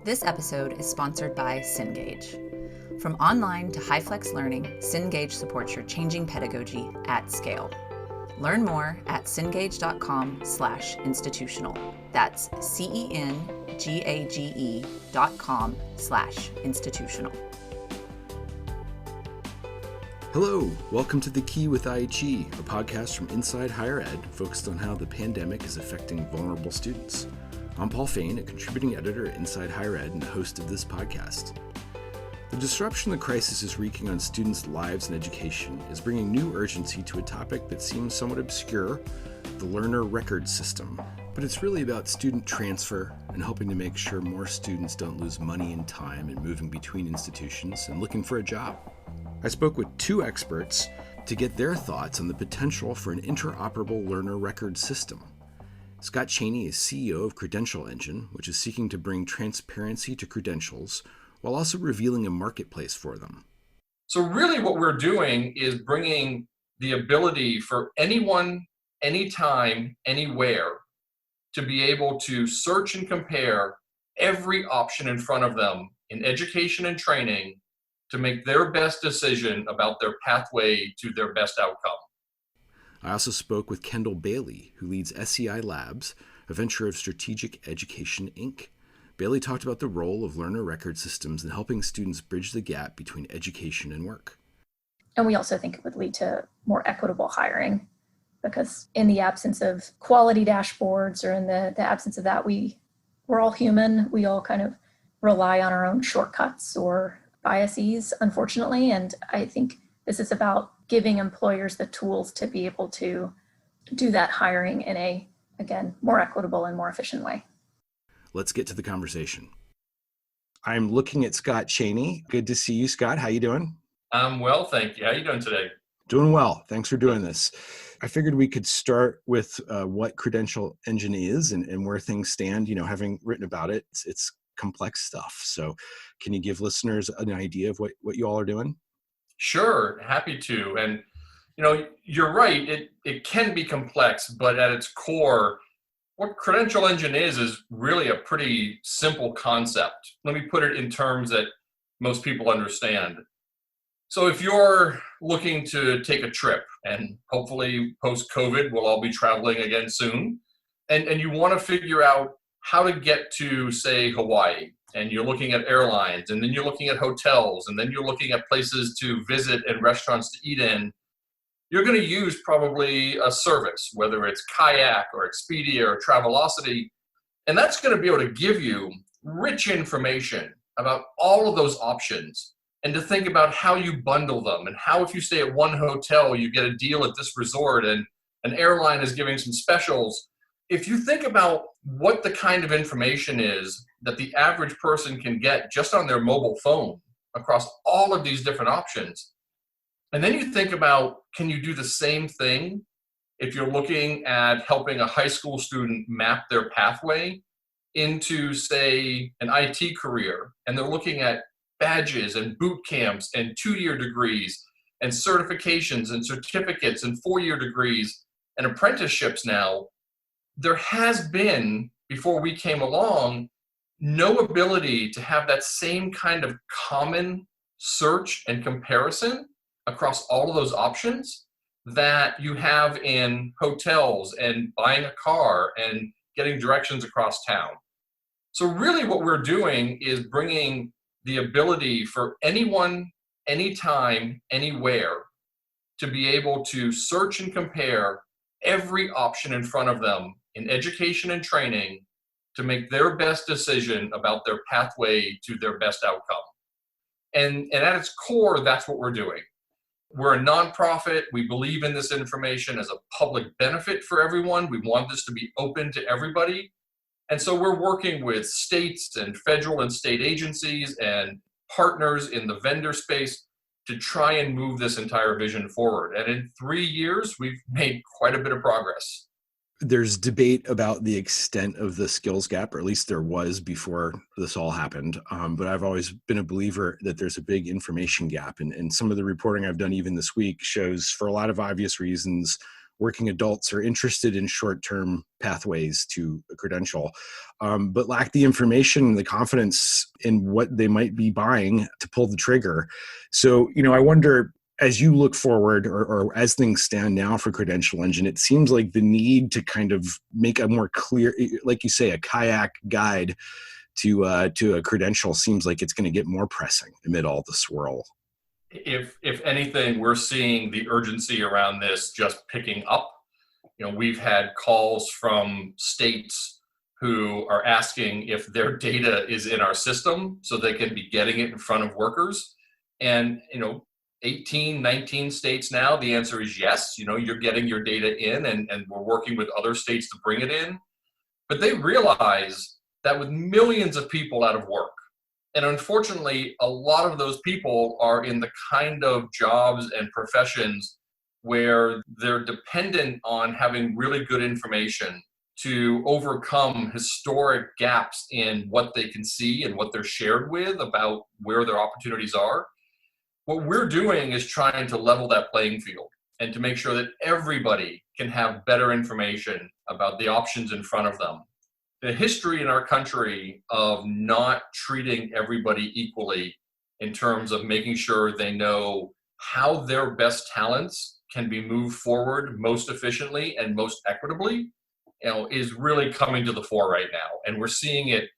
This episode is sponsored by Cengage. From online to HyFlex learning, Cengage supports your changing pedagogy at scale. Learn more at cengage.com/institutional. That's CENGAGE.com/institutional. Hello, welcome to The Key with IHE, a podcast from Inside Higher Ed focused on how the pandemic is affecting vulnerable students. I'm Paul Fain, a contributing editor at Inside Higher Ed and the host of this podcast. The disruption the crisis is wreaking on students' lives and education is bringing new urgency to a topic that seems somewhat obscure, the learner record system. But it's really about student transfer and helping to make sure more students don't lose money and time in moving between institutions and looking for a job. I spoke with two experts to get their thoughts on the potential for an interoperable learner record system. Scott Cheney is CEO of Credential Engine, which is seeking to bring transparency to credentials while also revealing a marketplace for them. So really what we're doing is bringing the ability for anyone, anytime, anywhere to be able to search and compare every option in front of them in education and training to make their best decision about their pathway to their best outcome. I also spoke with Kendall Bailey, who leads SEI Labs, a venture of Strategic Education, Inc. Bailey talked about the role of learner record systems in helping students bridge the gap between education and work. And we also think it would lead to more equitable hiring, because in the absence of quality dashboards or in the absence of that, we're all human. We all kind of rely on our own shortcuts or biases, unfortunately. And I think this is about giving employers the tools to be able to do that hiring in a, again, more equitable and more efficient way. Let's get to the conversation. I'm looking at Scott Cheney. Good to see you, Scott. How you doing? I'm well, thank you. How are you doing today? Doing well. Thanks for doing this. I figured we could start with what Credential Engine is and where things stand. You know, having written about it, it's complex stuff. So can you give listeners an idea of what you all are doing? Sure, happy to. And, you know, you're right, it can be complex, but at its core, what Credential Engine is really a pretty simple concept. Let me put it in terms that most people understand. So if you're looking to take a trip, and hopefully post-COVID, we'll all be traveling again soon, and you want to figure out how to get to, say, Hawaii, and you're looking at airlines, and then you're looking at hotels, and then you're looking at places to visit and restaurants to eat in, you're going to use probably a service, whether it's Kayak or Expedia or Travelocity, and that's going to be able to give you rich information about all of those options and to think about how you bundle them and how if you stay at one hotel, you get a deal at this resort and an airline is giving some specials. If you think about what the kind of information is that the average person can get just on their mobile phone across all of these different options, and then you think about, can you do the same thing if you're looking at helping a high school student map their pathway into, say, an IT career, and they're looking at badges and boot camps and 2-year degrees and certifications and certificates and 4-year degrees and apprenticeships now. There has been, before we came along, no ability to have that same kind of common search and comparison across all of those options that you have in hotels and buying a car and getting directions across town. So really what we're doing is bringing the ability for anyone, anytime, anywhere to be able to search and compare every option in front of them in education and training to make their best decision about their pathway to their best outcome. And at its core, that's what we're doing. We're a nonprofit. We believe in this information as a public benefit for everyone. We want this to be open to everybody. And so we're working with states and federal and state agencies and partners in the vendor space to try and move this entire vision forward. And in 3 years, we've made quite a bit of progress. There's debate about the extent of the skills gap, or at least there was before this all happened. But I've always been a believer that there's a big information gap. And some of the reporting I've done even this week shows, for a lot of obvious reasons, working adults are interested in short-term pathways to a credential, but lack the information and the confidence in what they might be buying to pull the trigger. So, I wonder, as you look forward, or as things stand now for Credential Engine, it seems like the need to kind of make a more clear, like you say, a kayak guide to a credential seems like it's going to get more pressing amid all the swirl. If anything, we're seeing the urgency around this just picking up. We've had calls from states who are asking if their data is in our system so they can be getting it in front of workers. And, 18, 19 states now, the answer is yes. You're getting your data in, and we're working with other states to bring it in. But they realize that with millions of people out of work, and unfortunately, a lot of those people are in the kind of jobs and professions where they're dependent on having really good information to overcome historic gaps in what they can see and what they're shared with about where their opportunities are. What we're doing is trying to level that playing field and to make sure that everybody can have better information about the options in front of them. The history in our country of not treating everybody equally in terms of making sure they know how their best talents can be moved forward most efficiently and most equitably, is really coming to the fore right now. And we're seeing it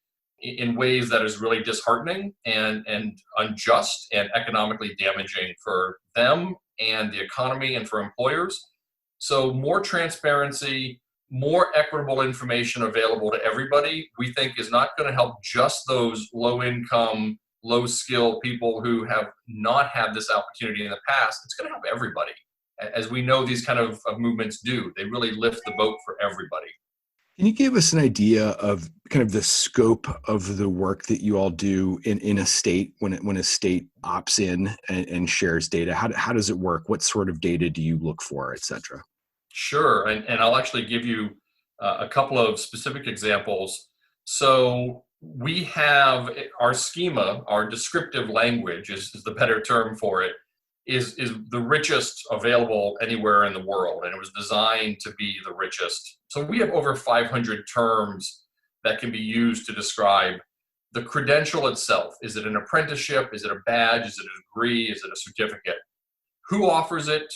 in ways that is really disheartening and unjust and economically damaging for them and the economy and for employers. So more transparency, more equitable information available to everybody, we think is not going to help just those low-income, low-skill people who have not had this opportunity in the past. It's going to help everybody. As we know, these kind of movements do. They really lift the boat for everybody. Can you give us an idea of kind of the scope of the work that you all do in a state when a state opts in and shares data? How does it work? What sort of data do you look for, et cetera? Sure, and I'll actually give you a couple of specific examples. So we have our schema, our descriptive language is the better term for it, is the richest available anywhere in the world, and it was designed to be the richest. So we have over 500 terms that can be used to describe the credential itself. Is it an apprenticeship? Is it a badge? Is it a degree? Is it a certificate? Who offers it?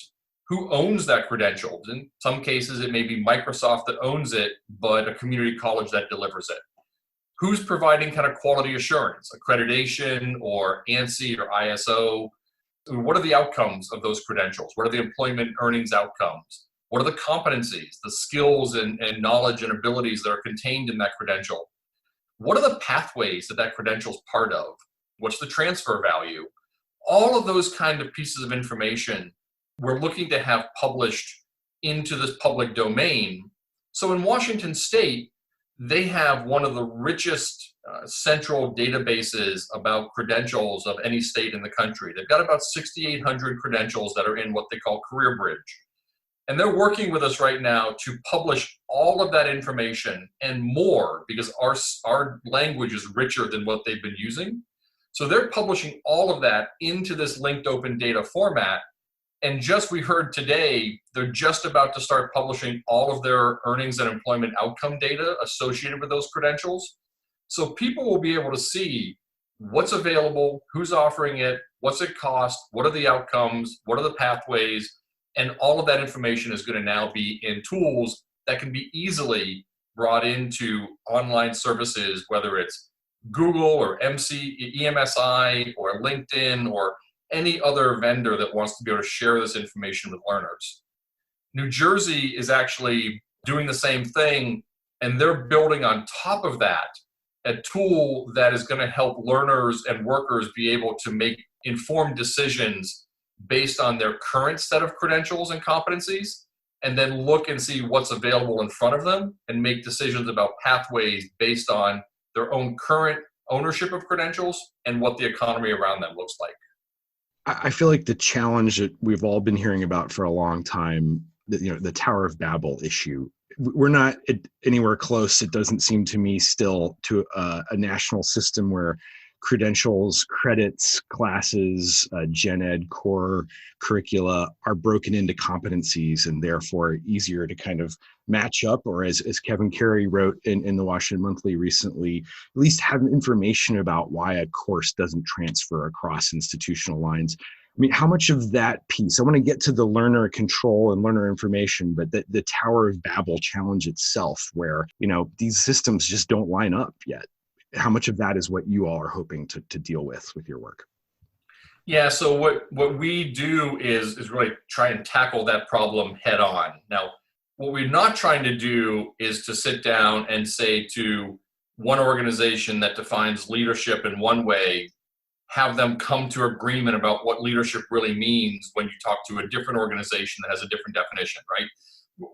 Who owns that credential? In some cases, it may be Microsoft that owns it, but a community college that delivers it. Who's providing kind of quality assurance, accreditation, or ANSI or ISO? What are the outcomes of those credentials? What are the employment earnings outcomes? What are the competencies, the skills and knowledge and abilities that are contained in that credential? What are the pathways that credential is part of? What's the transfer value? All of those kind of pieces of information we're looking to have published into this public domain. So in Washington State, they have one of the richest central databases about credentials of any state in the country. They've got about 6,800 credentials that are in what they call CareerBridge. And they're working with us right now to publish all of that information and more, because our language is richer than what they've been using. So they're publishing all of that into this linked open data format. And we heard today, they're just about to start publishing all of their earnings and employment outcome data associated with those credentials. So people will be able to see what's available, who's offering it, what's it cost, what are the outcomes, what are the pathways, and all of that information is going to now be in tools that can be easily brought into online services, whether it's Google or EMSI or LinkedIn or any other vendor that wants to be able to share this information with learners. New Jersey is actually doing the same thing, and they're building on top of that a tool that is going to help learners and workers be able to make informed decisions based on their current set of credentials and competencies, and then look and see what's available in front of them and make decisions about pathways based on their own current ownership of credentials and what the economy around them looks like. I feel like the challenge that we've all been hearing about for a long time, the Tower of Babel issue, we're not anywhere close, it doesn't seem to me, still to a national system where credentials, credits, classes, gen ed, core curricula are broken into competencies and therefore easier to kind of match up, or as Kevin Carey wrote in the Washington Monthly recently, at least have information about why a course doesn't transfer across institutional lines. I mean, how much of that piece, I want to get to the learner control and learner information, but the Tower of Babel challenge itself, where, these systems just don't line up yet. How much of that is what you all are hoping to deal with your work? Yeah, so what we do is really try and tackle that problem head on. Now, what we're not trying to do is to sit down and say to one organization that defines leadership in one way, have them come to agreement about what leadership really means when you talk to a different organization that has a different definition, right?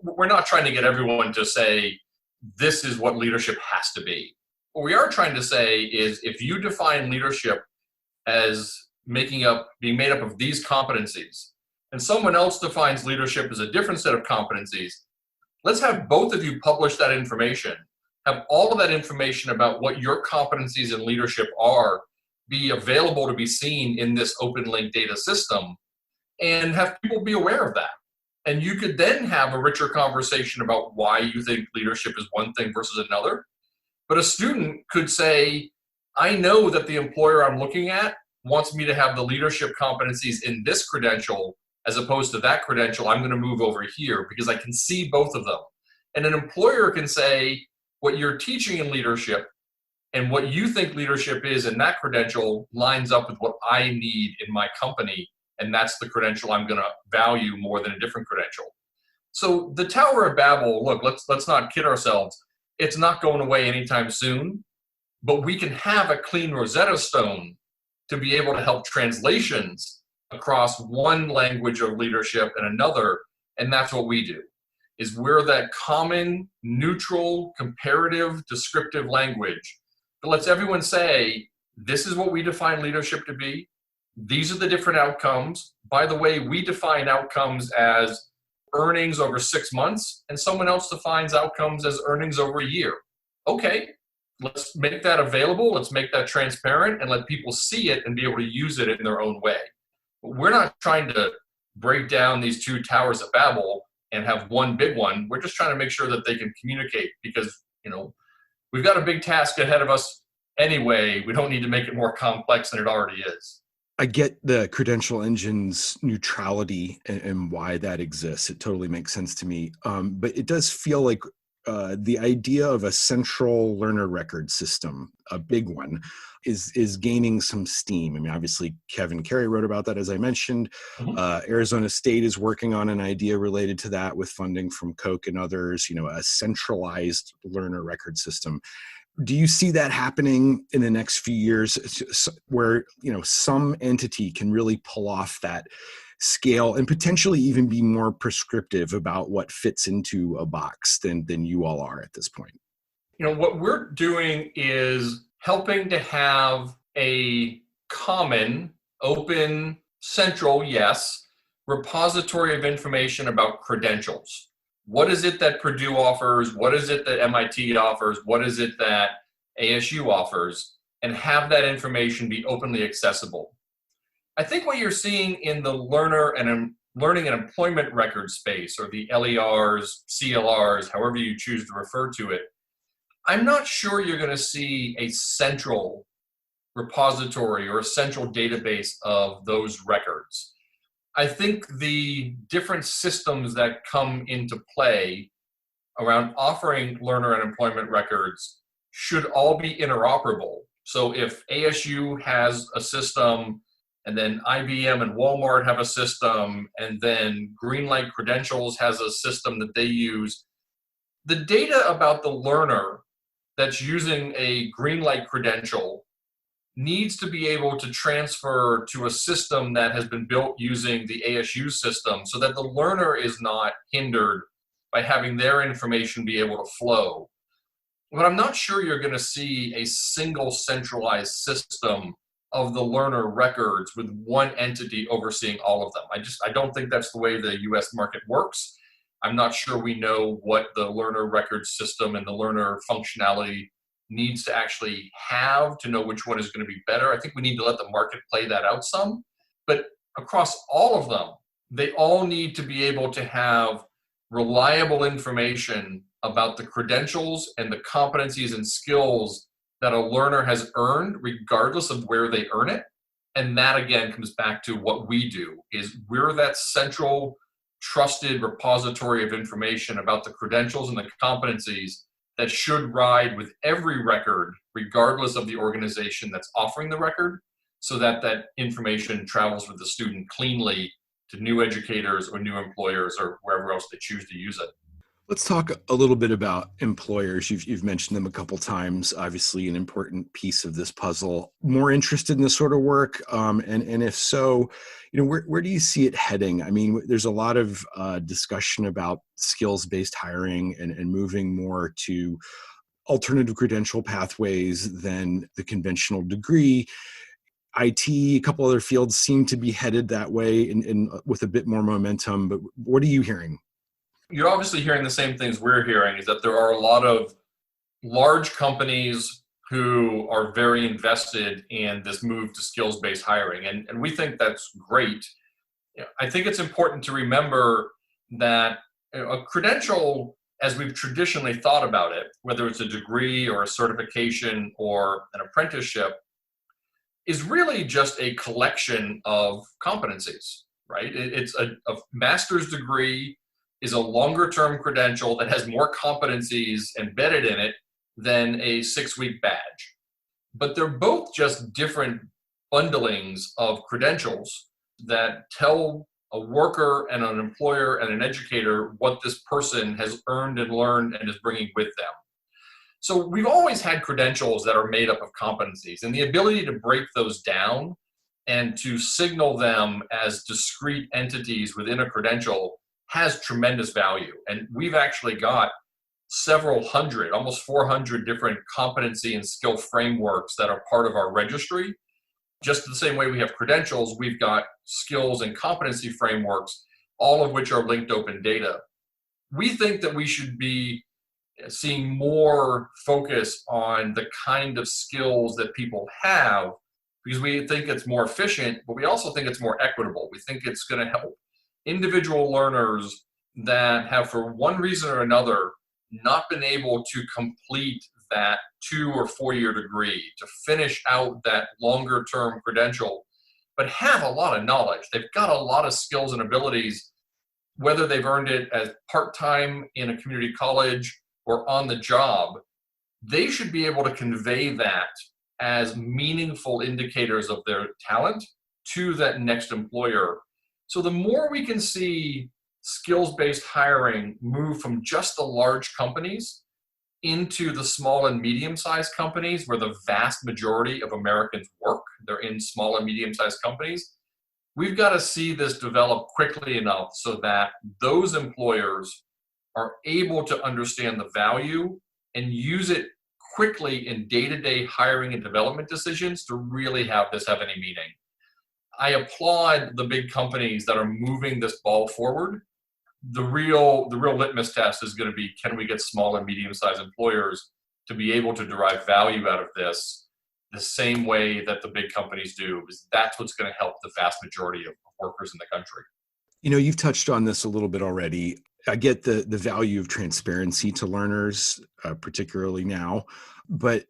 We're not trying to get everyone to say, this is what leadership has to be. What we are trying to say is, if you define leadership as being made up of these competencies, and someone else defines leadership as a different set of competencies, let's have both of you publish that information, have all of that information about what your competencies in leadership are be available to be seen in this open link data system, and have people be aware of that. And you could then have a richer conversation about why you think leadership is one thing versus another. But a student could say, I know that the employer I'm looking at wants me to have the leadership competencies in this credential as opposed to that credential. I'm going to move over here because I can see both of them. And an employer can say, what you're teaching in leadership and what you think leadership is in that credential lines up with what I need in my company. And that's the credential I'm going to value more than a different credential. So the Tower of Babel, look, let's not kid ourselves. It's not going away anytime soon, but we can have a clean Rosetta Stone to be able to help translations across one language of leadership and another. And that's what we do, is we're that common, neutral, comparative, descriptive language that lets everyone say, this is what we define leadership to be. These are the different outcomes. By the way, we define outcomes as earnings over 6 months, and someone else defines outcomes as earnings over a year. Okay, let's make that available. Let's make that transparent and let people see it and be able to use it in their own way. But we're not trying to break down these two towers of Babel and have one big one. We're just trying to make sure that they can communicate because, we've got a big task ahead of us anyway. We don't need to make it more complex than it already is. I get the credential engine's neutrality and why that exists. It totally makes sense to me. But it does feel like the idea of a central learner record system, a big one, is gaining some steam. I mean, obviously, Kevin Carey wrote about that, as I mentioned. Mm-hmm. Arizona State is working on an idea related to that with funding from Koch and others, a centralized learner record system. Do you see that happening in the next few years where, some entity can really pull off that scale and potentially even be more prescriptive about what fits into a box than you all are at this point? What we're doing is helping to have a common, open, central, repository of information about credentials. What is it that Purdue offers? What is it that MIT offers? What is it that ASU offers? And have that information be openly accessible. I think what you're seeing in the learning and employment record space, or the LERs, CLRs, however you choose to refer to it, I'm not sure you're going to see a central repository or a central database of those records. I think the different systems that come into play around offering learner and employment records should all be interoperable. So if ASU has a system, and then IBM and Walmart have a system, and then Greenlight Credentials has a system that they use, the data about the learner that's using a Greenlight credential needs to be able to transfer to a system that has been built using the ASU system so that the learner is not hindered by having their information be able to flow. But I'm not sure you're going to see a single centralized system of the learner records with one entity overseeing all of them. I don't think that's the way the US market works. I'm not sure we know what the learner record system and the learner functionality needs to actually have to know which one is going to be better. I think we need to let the market play that out some. But across all of them, they all need to be able to have reliable information about the credentials and the competencies and skills that a learner has earned, regardless of where they earn it. And that, again, comes back to what we do, is we're that central, trusted repository of information about the credentials and the competencies that should ride with every record, regardless of the organization that's offering the record, so that that information travels with the student cleanly to new educators or new employers or wherever else they choose to use it. Let's talk a little bit about employers. You've mentioned them a couple times, obviously an important piece of this puzzle. More interested in this sort of work? And if so, where do you see it heading? I mean, there's a lot of discussion about skills-based hiring and moving more to alternative credential pathways than the conventional degree. IT, a couple other fields seem to be headed that way and with a bit more momentum, but what are you hearing? You're obviously hearing the same things we're hearing, is that there are a lot of large companies who are very invested in this move to skills-based hiring. And we think that's great. I think it's important to remember that a credential, as we've traditionally thought about it, whether it's a degree or a certification or an apprenticeship, is really just a collection of competencies, right? It's a master's degree is a longer term credential that has more competencies embedded in it than a 6-week badge. But they're both just different bundlings of credentials that tell a worker and an employer and an educator what this person has earned and learned and is bringing with them. So we've always had credentials that are made up of competencies, and the ability to break those down and to signal them as discrete entities within a credential has tremendous value. And we've actually got several hundred, almost 400 different competency and skill frameworks that are part of our registry. Just the same way we have credentials, we've got skills and competency frameworks, all of which are linked open data. We think that we should be seeing more focus on the kind of skills that people have, because we think it's more efficient, but we also think it's more equitable. We think it's going to help individual learners that have, for one reason or another, not been able to complete that 2 or 4 year degree, to finish out that longer term credential, but have a lot of knowledge. They've got a lot of skills and abilities, whether they've earned it as part-time in a community college or on the job. They should be able to convey that as meaningful indicators of their talent to that next employer. So the more we can see skills-based hiring move from just the large companies into the small and medium-sized companies, where the vast majority of Americans work, they're in small and medium-sized companies, we've got to see this develop quickly enough so that those employers are able to understand the value and use it quickly in day-to-day hiring and development decisions to really have this have any meaning. I applaud the big companies that are moving this ball forward. The real litmus test is going to be, can we get small and medium-sized employers to be able to derive value out of this the same way that the big companies do? Because that's what's going to help the vast majority of workers in the country. You've touched on this a little bit already. I get the value of transparency to learners, particularly now, but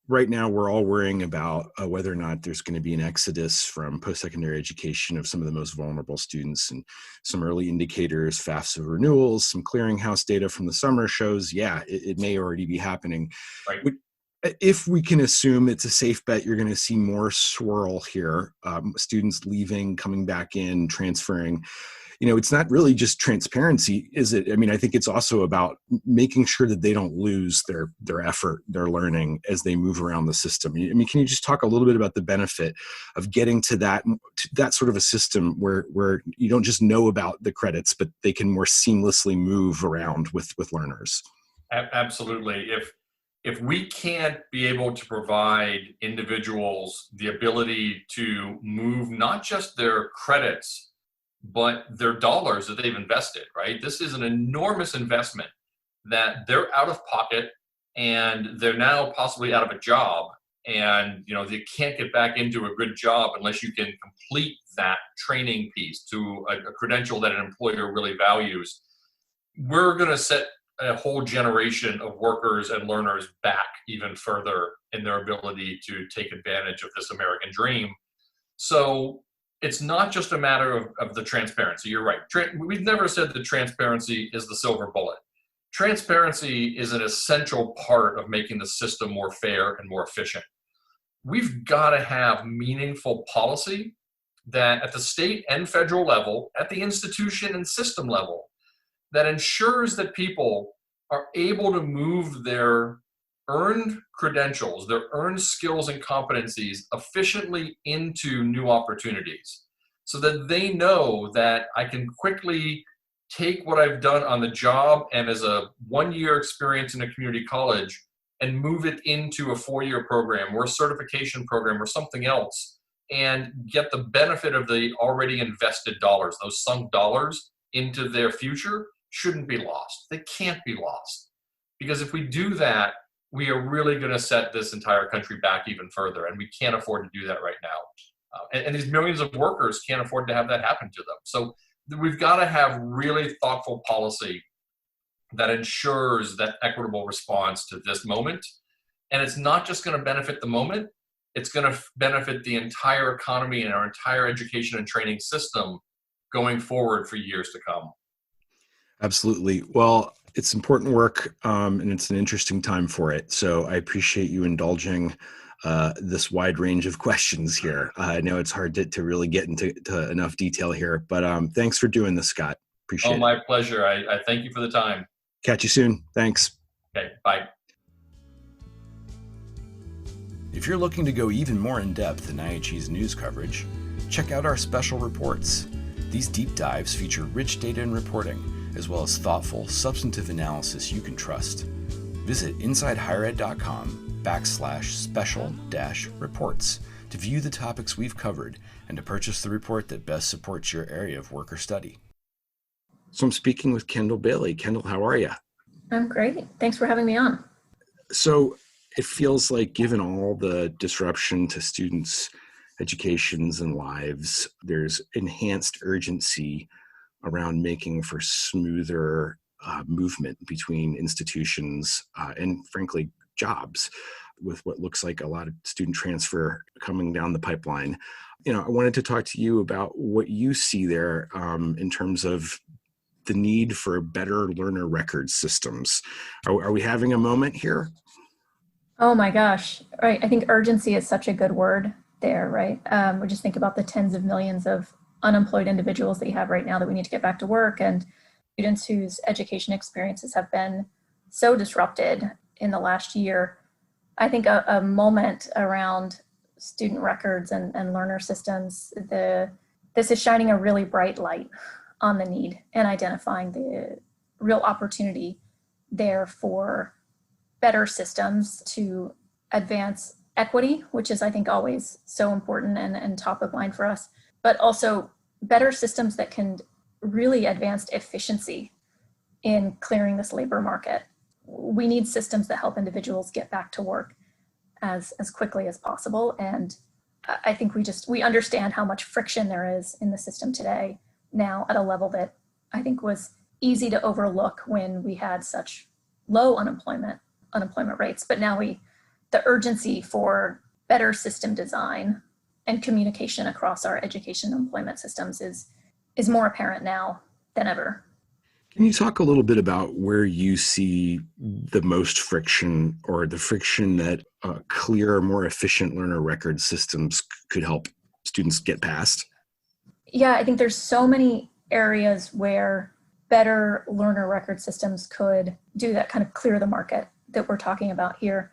right now we're all worrying about whether or not there's going to be an exodus from post-secondary education of some of the most vulnerable students, and some early indicators, FAFSA renewals, some clearinghouse data from the summer shows, it may already be happening. Right. If we can assume it's a safe bet, you're going to see more swirl here, students leaving, coming back in, transferring. It's not really just transparency, is it? I mean, I think it's also about making sure that they don't lose their effort, their learning as they move around the system. I mean, can you just talk a little bit about the benefit of getting to that sort of a system where you don't just know about the credits, but they can more seamlessly move around with learners? Absolutely. If we can't be able to provide individuals the ability to move not just their credits, but their dollars that they've invested, right? This is an enormous investment that they're out of pocket and they're now possibly out of a job, and they can't get back into a good job unless you can complete that training piece to a credential that an employer really values. We're going to set a whole generation of workers and learners back even further in their ability to take advantage of this American dream. So it's not just a matter of the transparency. You're right. We've never said that transparency is the silver bullet. Transparency is an essential part of making the system more fair and more efficient. We've got to have meaningful policy that at the state and federal level, at the institution and system level, that ensures that people are able to move their earned credentials, their earned skills and competencies efficiently into new opportunities, so that they know that I can quickly take what I've done on the job and as a 1-year experience in a community college and move it into a 4-year program or a certification program or something else, and get the benefit of the already invested dollars, those sunk dollars into their future. Shouldn't be lost. They can't be lost. Because if we do that, we are really going to set this entire country back even further, and we can't afford to do that right now. And these millions of workers can't afford to have that happen to them. So we've got to have really thoughtful policy that ensures that equitable response to this moment. And it's not just going to benefit the moment, it's going to benefit the entire economy and our entire education and training system going forward for years to come. Absolutely. Well, it's important work, and it's an interesting time for it. So I appreciate you indulging this wide range of questions here. I know it's hard to really get into enough detail here, but thanks for doing this, Scott. Appreciate it. My pleasure. I thank you for the time. Catch you soon. Thanks. Okay, bye. If you're looking to go even more in depth in IHE's news coverage, check out our special reports. These deep dives feature rich data and reporting, as well as thoughtful, substantive analysis you can trust. Visit insidehighered.com/special-reports to view the topics we've covered and to purchase the report that best supports your area of work or study. So I'm speaking with Kendall Bailey. Kendall, how are you? I'm great. Thanks for having me on. So it feels like, given all the disruption to students' educations and lives, there's enhanced urgency around making for smoother movement between institutions and, frankly, jobs, with what looks like a lot of student transfer coming down the pipeline. I wanted to talk to you about what you see there in terms of the need for better learner record systems. Are we having a moment here? Oh my gosh. Right. I think urgency is such a good word there, right? We just think about the tens of millions of unemployed individuals that you have right now that we need to get back to work, and students whose education experiences have been so disrupted in the last year. I think a moment around student records and learner systems, this is shining a really bright light on the need and identifying the real opportunity there for better systems to advance equity, which is, I think, always so important and top of mind for us, but also better systems that can really advance efficiency in clearing this labor market. We need systems that help individuals get back to work as quickly as possible. And I think we understand how much friction there is in the system today, now at a level that I think was easy to overlook when we had such low unemployment rates. But now the urgency for better system design and communication across our education and employment systems is more apparent now than ever. Can you talk a little bit about where you see the most friction, or the friction that clearer, more efficient learner record systems could help students get past? Yeah, I think there's so many areas where better learner record systems could do that, kind of clear the market that we're talking about here.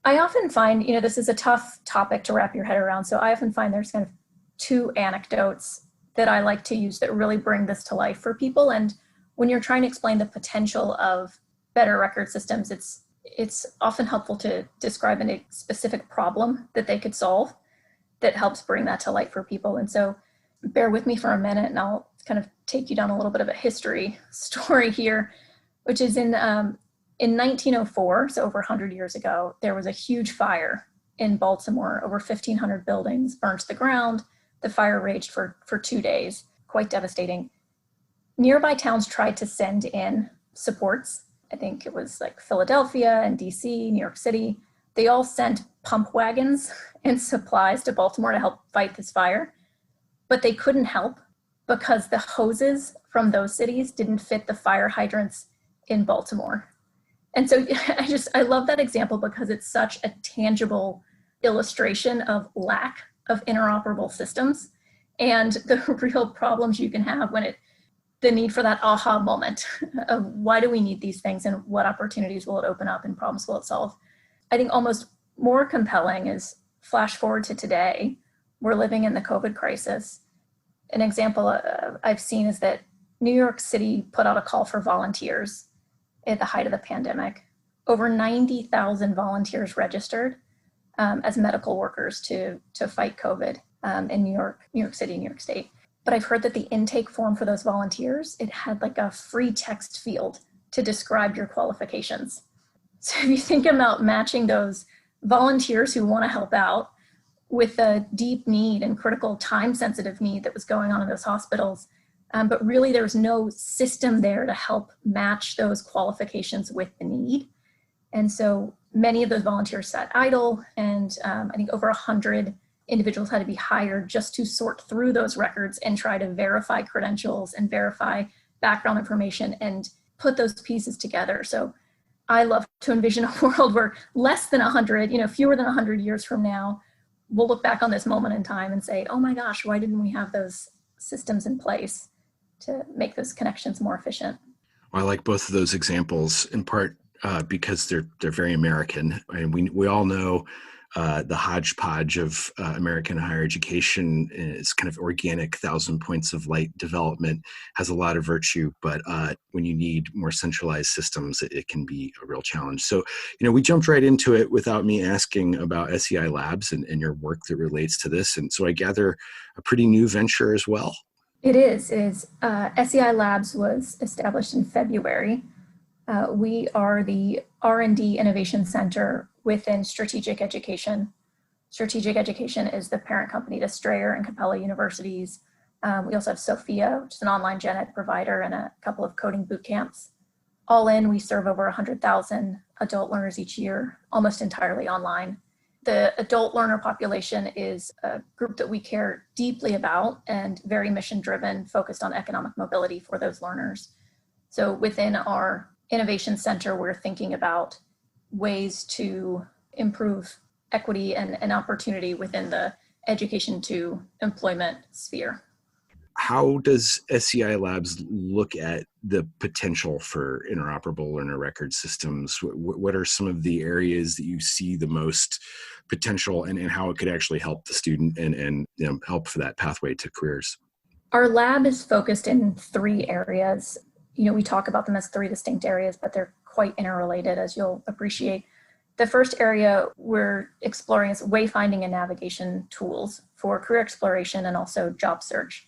I often find, this is a tough topic to wrap your head around, so I often find there's kind of two anecdotes that I like to use that really bring this to life for people. And when you're trying to explain the potential of better record systems, it's often helpful to describe a specific problem that they could solve that helps bring that to light for people. And so bear with me for a minute, and I'll kind of take you down a little bit of a history story here, which is in In 1904, so over 100 years ago, there was a huge fire in Baltimore. Over 1,500 buildings burned to the ground. The fire raged for 2 days, quite devastating. Nearby towns tried to send in supports. I think it was like Philadelphia and DC, New York City. They all sent pump wagons and supplies to Baltimore to help fight this fire, but they couldn't help because the hoses from those cities didn't fit the fire hydrants in Baltimore. And so I love that example because it's such a tangible illustration of lack of interoperable systems and the real problems you can have when the need for that aha moment of why do we need these things and what opportunities will it open up and problems will it solve. I think almost more compelling is flash forward to today. We're living in the COVID crisis. An example I've seen is that New York City put out a call for volunteers at the height of the pandemic. Over 90,000 volunteers registered as medical workers to fight COVID in New York City, New York State. But I've heard that the intake form for those volunteers, it had like a free text field to describe your qualifications. So if you think about matching those volunteers who want to help out with a deep need and critical time-sensitive need that was going on in those hospitals, but really there was no system there to help match those qualifications with the need. And so many of those volunteers sat idle, and I think over 100 individuals had to be hired just to sort through those records and try to verify credentials and verify background information and put those pieces together. So I love to envision a world where less than 100, fewer than 100 years from now, we'll look back on this moment in time and say, oh my gosh, why didn't we have those systems in place to make those connections more efficient? Well, I like both of those examples in part because they're very American, and we all know the hodgepodge of American higher education is kind of organic 1,000 points of light development, has a lot of virtue, but when you need more centralized systems, it can be a real challenge. So, we jumped right into it without me asking about SEI Labs and your work that relates to this. And so I gather a pretty new venture as well. It is. SEI Labs was established in February. We are the R&D Innovation Center within Strategic Education. Strategic Education is the parent company to Strayer and Capella Universities. We also have Sophia, which is an online gen ed provider, and a couple of coding boot camps. All in, we serve over 100,000 adult learners each year, almost entirely online. The adult learner population is a group that we care deeply about and very mission-driven, focused on economic mobility for those learners. So within our Innovation Center, we're thinking about ways to improve equity and opportunity within the education to employment sphere. How does SEI Labs look at the potential for interoperable learner record systems? What are some of the areas that you see the most potential and how it could actually help the student and help for that pathway to careers? Our lab is focused in 3 areas. We talk about them as 3 distinct areas, but they're quite interrelated, as you'll appreciate. The first area we're exploring is wayfinding and navigation tools for career exploration and also job search.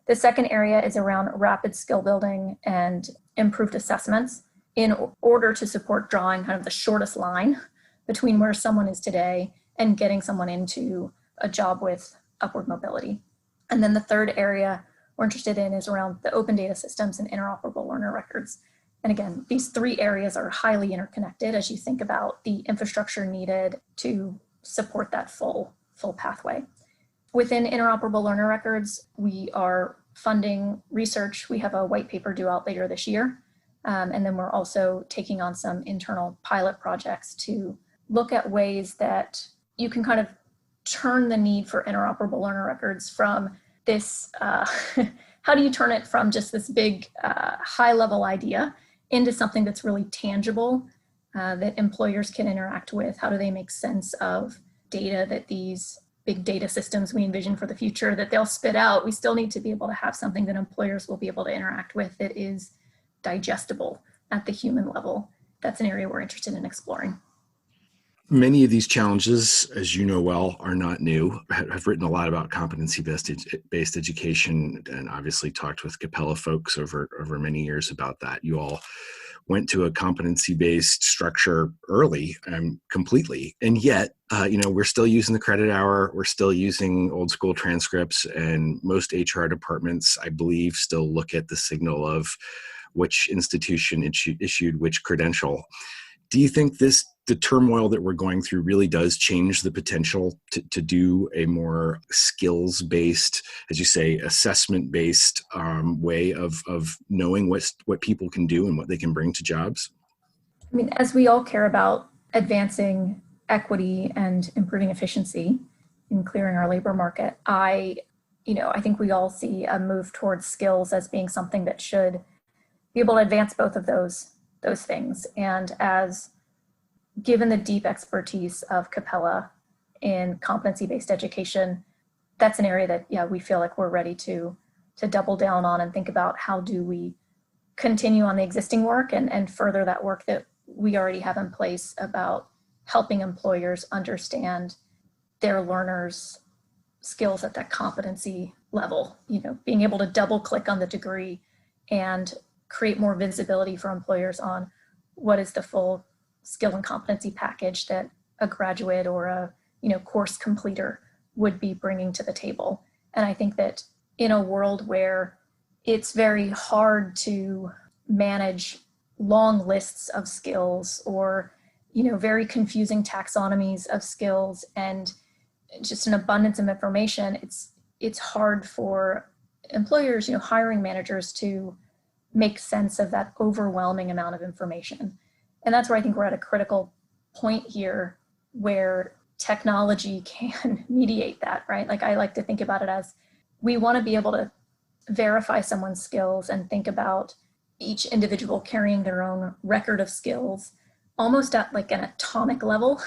The second area is around rapid skill building and improved assessments in order to support drawing kind of the shortest line between where someone is today and getting someone into a job with upward mobility. And then the third area we're interested in is around the open data systems and interoperable learner records. And again, these 3 areas are highly interconnected as you think about the infrastructure needed to support that full pathway. Within interoperable learner records, we are funding research. We have a white paper due out later this year. And then we're also taking on some internal pilot projects to look at ways that you can kind of turn the need for interoperable learner records from this, how do you turn it from just this big high level idea into something that's really tangible that employers can interact with? How do they make sense of data that these big data systems we envision for the future that they'll spit out? We still need to be able to have something that employers will be able to interact with that is digestible at the human level. That's an area we're interested in exploring. Many of these challenges, as you know well, are not new. I've written a lot about competency-based education, and obviously talked with Capella folks over many years about that. You all went to a competency-based structure early and completely, and yet, we're still using the credit hour. We're still using old school transcripts, and most HR departments, I believe, still look at the signal of which institution issued which credential. Do you think the turmoil that we're going through really does change the potential to do a more skills-based, as you say, assessment-based way of knowing what people can do and what they can bring to jobs? I mean, as we all care about advancing equity and improving efficiency in clearing our labor market, I think we all see a move towards skills as being something that should be able to advance both of those things. And as given the deep expertise of Capella in competency-based education, that's an area that, we feel like we're ready to double down on and think about how do we continue on the existing work and further that work that we already have in place about helping employers understand their learners' skills at that competency level, being able to double click on the degree and create more visibility for employers on what is the full skill and competency package that a graduate or a course completer would be bringing to the table. And I think that in a world where it's very hard to manage long lists of skills or very confusing taxonomies of skills and just an abundance of information, it's hard for employers, hiring managers to make sense of that overwhelming amount of information. And that's where I think we're at a critical point here where technology can mediate that, right? Like I like to think about it as we want to be able to verify someone's skills and think about each individual carrying their own record of skills, almost at like an atomic level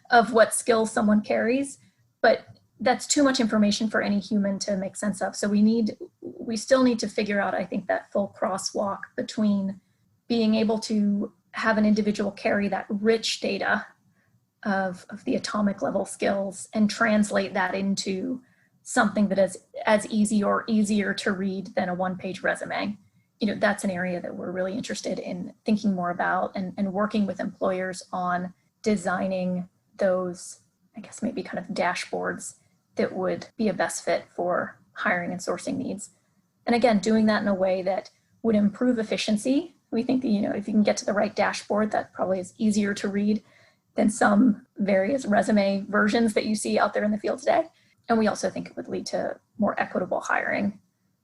of what skills someone carries. But that's too much information for any human to make sense of. So we still need to figure out, I think, that full crosswalk between being able to have an individual carry that rich data of the atomic level skills and translate that into something that is as easy or easier to read than a one-page resume. That's an area that we're really interested in thinking more about and working with employers on designing those, I guess, maybe kind of dashboards that would be a best fit for hiring and sourcing needs. And again, doing that in a way that would improve efficiency. We think that, if you can get to the right dashboard, that probably is easier to read than some various resume versions that you see out there in the field today. And we also think it would lead to more equitable hiring,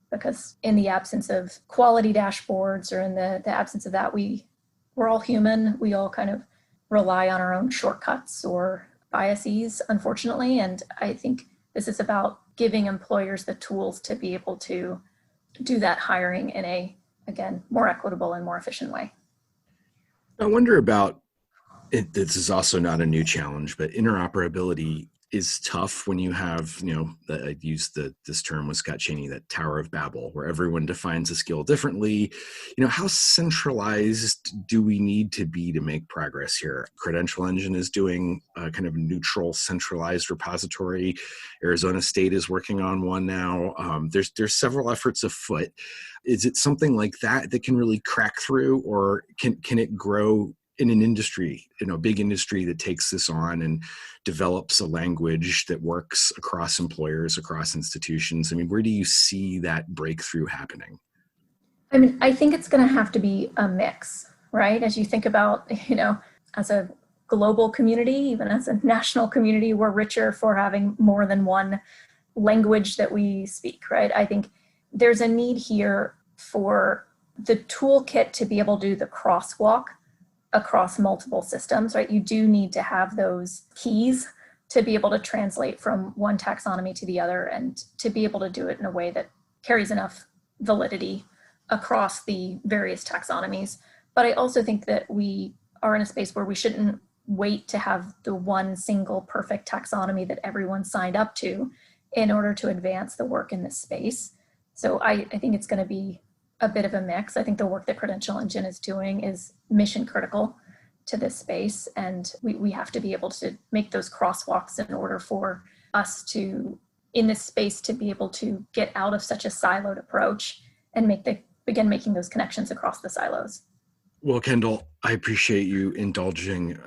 because in the absence of quality dashboards or in the absence of that, we're all human. We all kind of rely on our own shortcuts or biases, unfortunately. And I think this is about giving employers the tools to be able to do that hiring in a, again, more equitable and more efficient way. I wonder about it. This is also not a new challenge, but interoperability is tough when you have, I used this term with Scott Chaney, that Tower of Babel, where everyone defines a skill differently. How centralized do we need to be to make progress here? Credential Engine is doing a kind of neutral, centralized repository. Arizona State is working on one now. There's several efforts afoot. Is it something like that can really crack through, or can it grow in an industry, big industry that takes this on and develops a language that works across employers, across institutions? I mean, where do you see that breakthrough happening? I mean, I think it's going to have to be a mix, right? As you think about, as a global community, even as a national community, we're richer for having more than one language that we speak, right? I think there's a need here for the toolkit to be able to do the crosswalk across multiple systems, right? You do need to have those keys to be able to translate from one taxonomy to the other and to be able to do it in a way that carries enough validity across the various taxonomies. But I also think that we are in a space where we shouldn't wait to have the one single perfect taxonomy that everyone signed up to in order to advance the work in this space. So I think it's going to be a bit of a mix. I think the work that Credential Engine is doing is mission critical to this space, and we have to be able to make those crosswalks in order for us to, in this space, to be able to get out of such a siloed approach and begin making those connections across the silos. Well, Kendall, I appreciate you indulging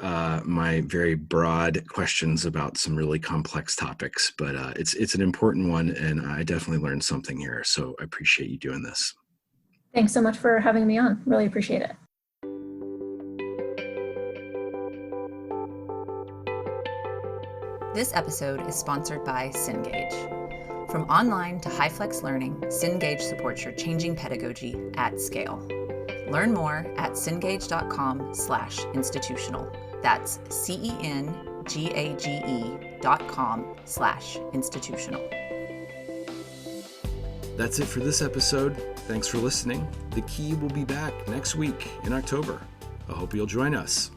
my very broad questions about some really complex topics, but it's an important one, and I definitely learned something here. So I appreciate you doing this. Thanks so much for having me on. Really appreciate it. This episode is sponsored by Cengage. From online to high-flex learning, Cengage supports your changing pedagogy at scale. Learn more at cengage.com/institutional. That's CENGAGE.com/institutional. That's it for this episode. Thanks for listening. The Key will be back next week in October. I hope you'll join us.